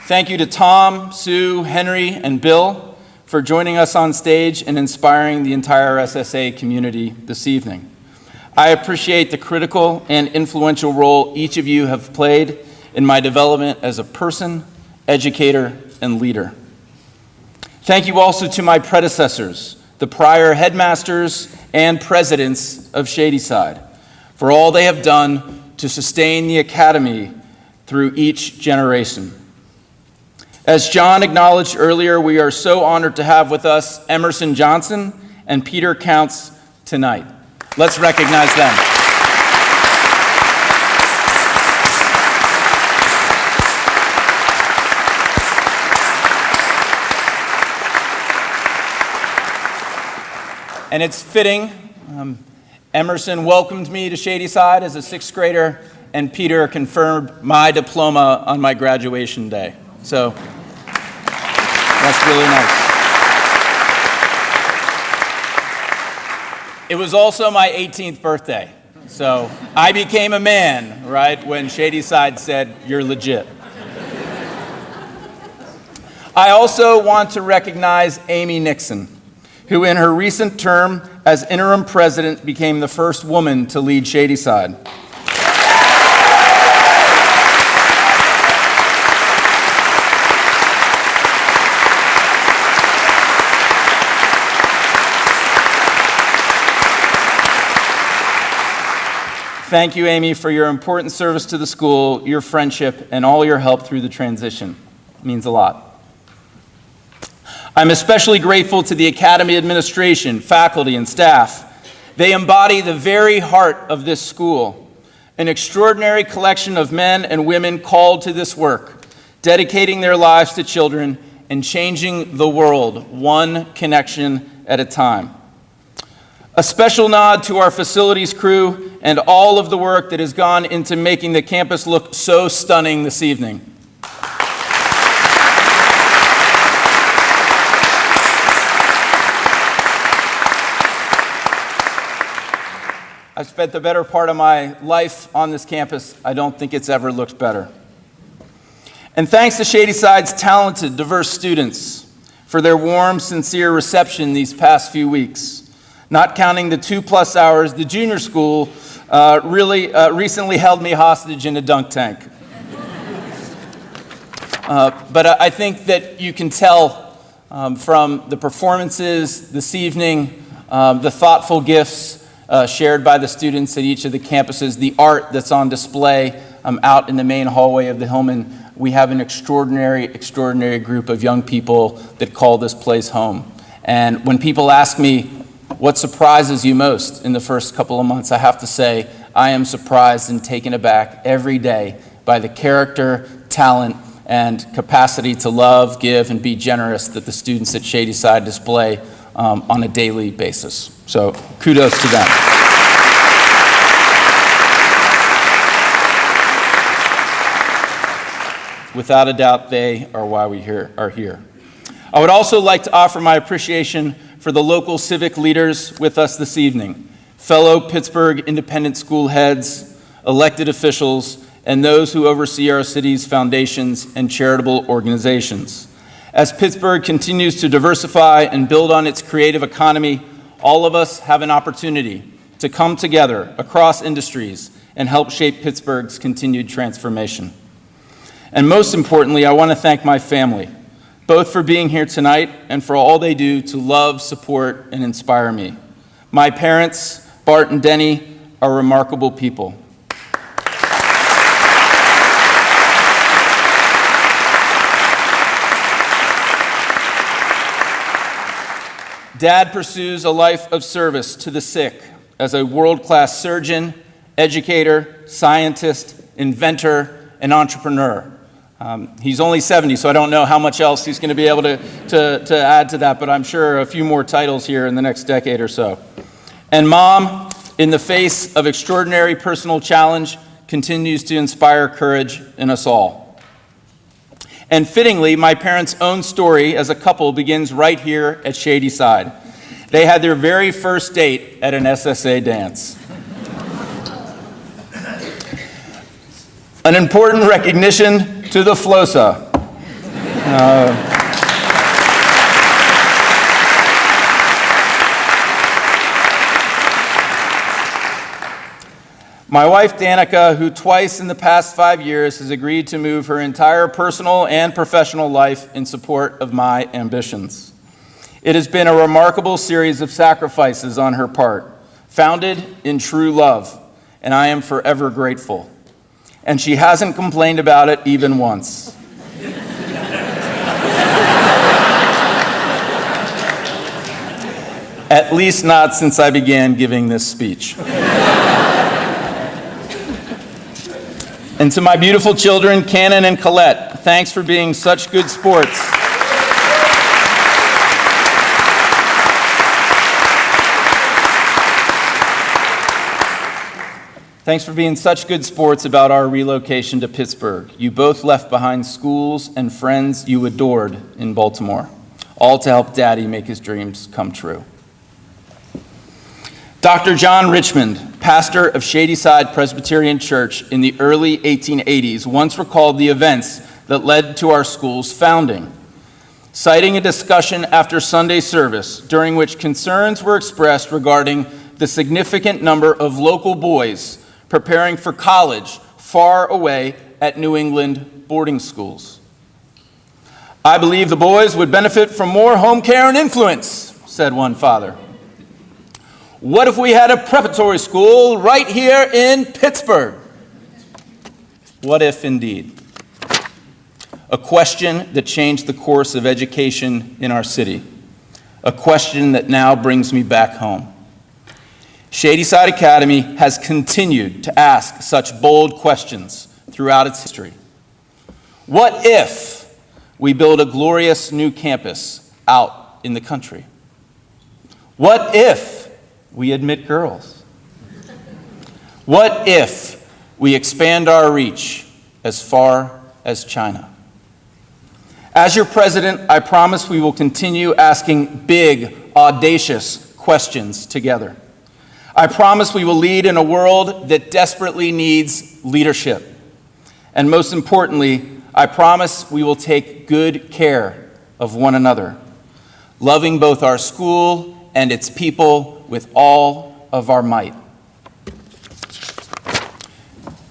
Thank you to Tom, Sue, Henry, and Bill for joining us on stage and inspiring the entire SSA community this evening. I appreciate the critical and influential role each of you have played in my development as a person, educator, and leader. Thank you also to my predecessors, the prior headmasters and presidents of Shadyside, for all they have done to sustain the academy through each generation. As John acknowledged earlier, we are so honored to have with us Emerson Johnson and Peter Counts tonight. Let's recognize them. And it's fitting, Emerson welcomed me to Shadyside as a sixth grader, and Peter confirmed my diploma on my graduation day. So that's really nice. It was also my 18th birthday, so I became a man, right, when Shadyside said, "You're legit." I also want to recognize Amy Nixon, who in her recent term as interim president became the first woman to lead Shadyside. Thank you, Amy, for your important service to the school, your friendship, and all your help through the transition. It means a lot. I'm especially grateful to the Academy administration, faculty, and staff. They embody the very heart of this school, an extraordinary collection of men and women called to this work, dedicating their lives to children and changing the world one connection at a time. A special nod to our facilities crew and all of the work that has gone into making the campus look so stunning this evening. I've spent the better part of my life on this campus. I don't think it's ever looked better. And thanks to Shadyside's talented, diverse students for their warm, sincere reception these past few weeks. Not counting the 2+ hours, the junior school recently held me hostage in a dunk tank. But I think that you can tell from the performances this evening, the thoughtful gifts shared by the students at each of the campuses, the art that's on display out in the main hallway of the Hillman. We have an extraordinary, extraordinary group of young people that call this place home. And when people ask me, what surprises you most in the first couple of months, I have to say, I am surprised and taken aback every day by the character, talent, and capacity to love, give, and be generous that the students at Shadyside display on a daily basis. So kudos to them. Without a doubt, they are why we are here. I would also like to offer my appreciation for the local civic leaders with us this evening, fellow Pittsburgh independent school heads, elected officials, and those who oversee our city's foundations and charitable organizations. As Pittsburgh continues to diversify and build on its creative economy, all of us have an opportunity to come together across industries and help shape Pittsburgh's continued transformation. And most importantly, I want to thank my family, both for being here tonight and for all they do to love, support, and inspire me. My parents, Bart and Denny, are remarkable people. Dad pursues a life of service to the sick as a world-class surgeon, educator, scientist, inventor, and entrepreneur. He's only 70, so I don't know how much else he's going to be able to add to that, but I'm sure a few more titles here in the next decade or so. And Mom, in the face of extraordinary personal challenge, continues to inspire courage in us all. And fittingly, my parents' own story as a couple begins right here at Shadyside. They had their very first date at an SSA dance. An important recognition to the FLOSA. My wife, Danica, who twice in the past 5 years has agreed to move her entire personal and professional life in support of my ambitions. It has been a remarkable series of sacrifices on her part, founded in true love, and I am forever grateful. and she hasn't complained about it even once. At least not since I began giving this speech. And to my beautiful children, Cannon and Colette, thanks for being such good sports. Thanks for being such good sports about our relocation to Pittsburgh. You both left behind schools and friends you adored in Baltimore, all to help Daddy make his dreams come true. Dr. John Richmond, pastor of Shadyside Presbyterian Church in the early 1880s, once recalled the events that led to our school's founding, citing a discussion after Sunday service during which concerns were expressed regarding the significant number of local boys preparing for college far away at New England boarding schools. "I believe the boys would benefit from more home care and influence," said one father. "What if we had a preparatory school right here in Pittsburgh?" What if indeed? A question that changed the course of education in our city. A question that now brings me back home. Shadyside Academy has continued to ask such bold questions throughout its history. What if we build a glorious new campus out in the country? What if we admit girls? What if we expand our reach as far as China? As your president, I promise we will continue asking big, audacious questions together. I promise we will lead in a world that desperately needs leadership. And most importantly, I promise we will take good care of one another, loving both our school and its people with all of our might.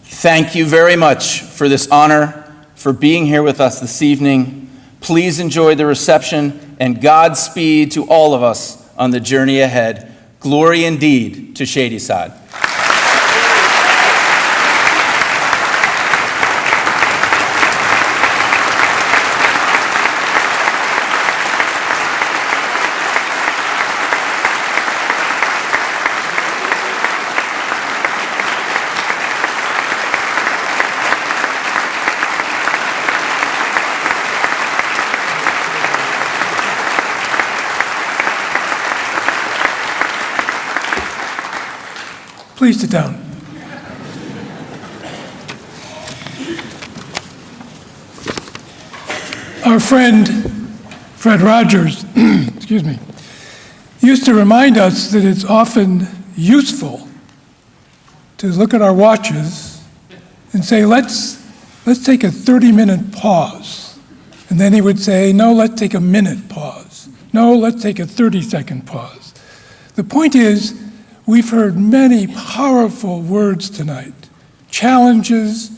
Thank you very much for this honor, for being here with us this evening. Please enjoy the reception, and Godspeed to all of us on the journey ahead. Glory indeed to Shadyside. Please sit down. Our friend, Fred Rogers, excuse me, used to remind us that it's often useful to look at our watches and say, let's take a 30-minute pause. And then he would say, no, let's take a minute pause. No, let's take a 30-second pause. The point is, we've heard many powerful words tonight, challenges,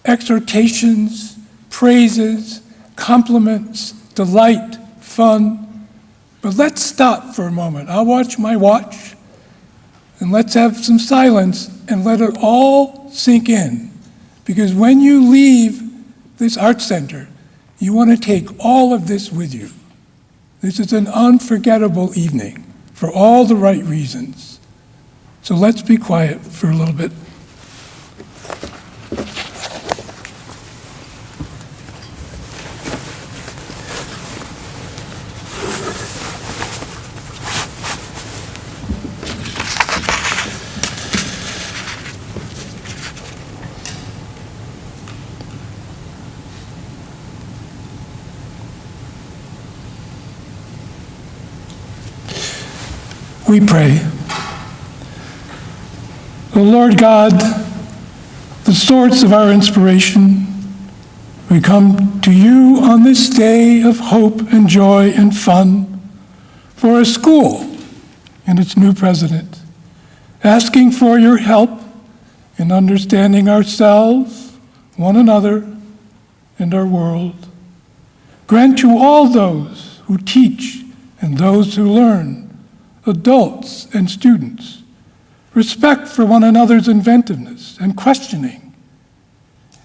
exhortations, praises, compliments, delight, fun. But let's stop for a moment. I'll watch my watch, and let's have some silence and let it all sink in. Because when you leave this art center, you want to take all of this with you. This is an unforgettable evening for all the right reasons. So let's be quiet for a little bit. We pray. O Lord God, the source of our inspiration, we come to you on this day of hope and joy and fun for a school and its new president, asking for your help in understanding ourselves, one another, and our world. Grant to all those who teach and those who learn, adults and students, respect for one another's inventiveness and questioning,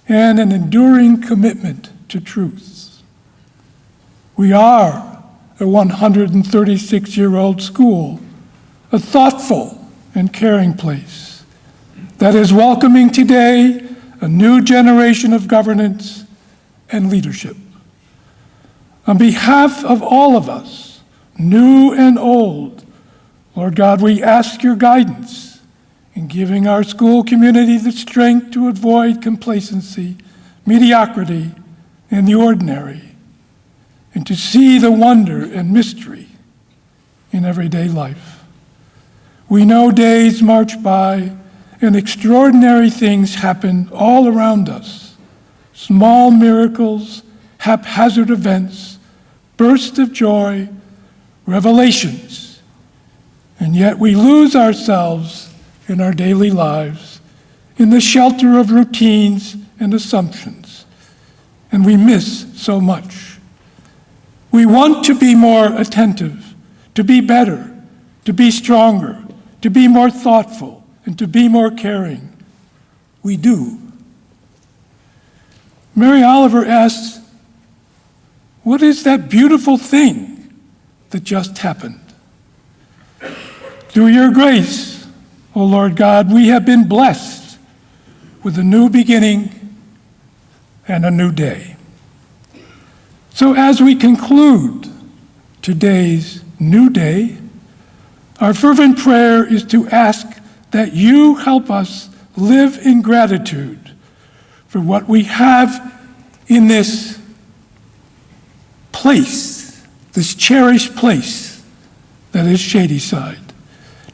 and an enduring commitment to truth. We are a 136-year-old school, a thoughtful and caring place that is welcoming today a new generation of governance and leadership. On behalf of all of us, new and old, Lord God, we ask your guidance in giving our school community the strength to avoid complacency, mediocrity, and the ordinary, and to see the wonder and mystery in everyday life. We know days march by and extraordinary things happen all around us. Small miracles, haphazard events, bursts of joy, revelations. And yet we lose ourselves in our daily lives, in the shelter of routines and assumptions, and we miss so much. We want to be more attentive, to be better, to be stronger, to be more thoughtful, and to be more caring. We do. Mary Oliver asks, what is that beautiful thing that just happened? Through your grace, O Lord God, we have been blessed with a new beginning and a new day. So as we conclude today's new day, our fervent prayer is to ask that you help us live in gratitude for what we have in this place, this cherished place that is Shadyside,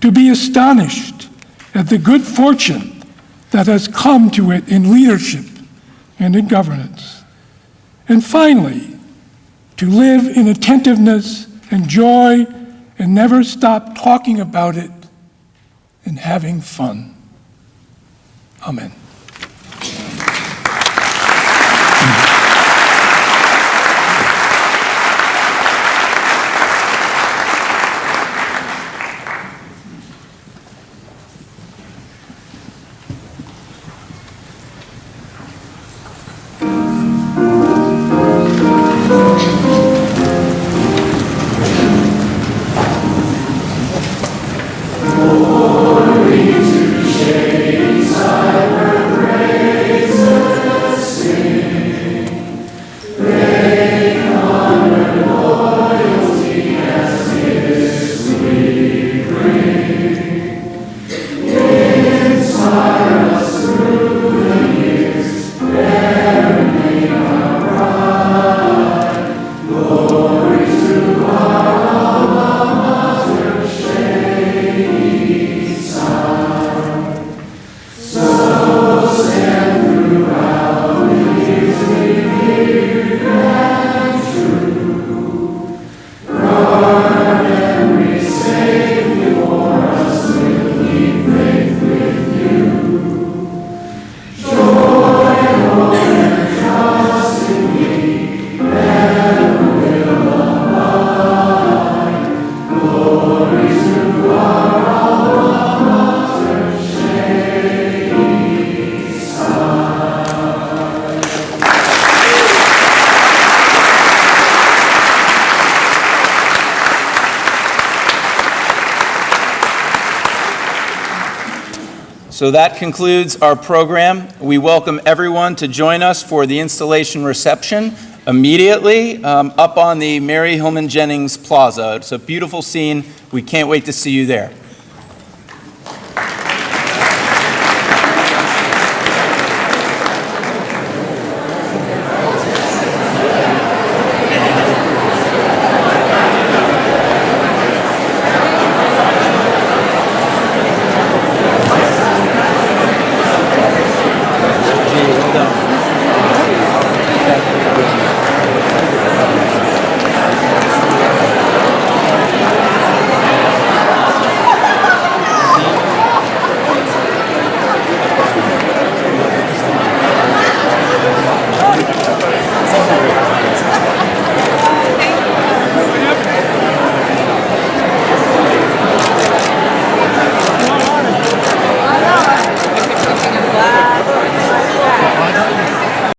to be astonished at the good fortune that has come to it in leadership and in governance, and finally, to live in attentiveness and joy and never stop talking about it and having fun. Amen. So that concludes our program. We welcome everyone to join us for the installation reception immediately up on the Mary Hillman Jennings Plaza. It's a beautiful scene. We can't wait to see you there.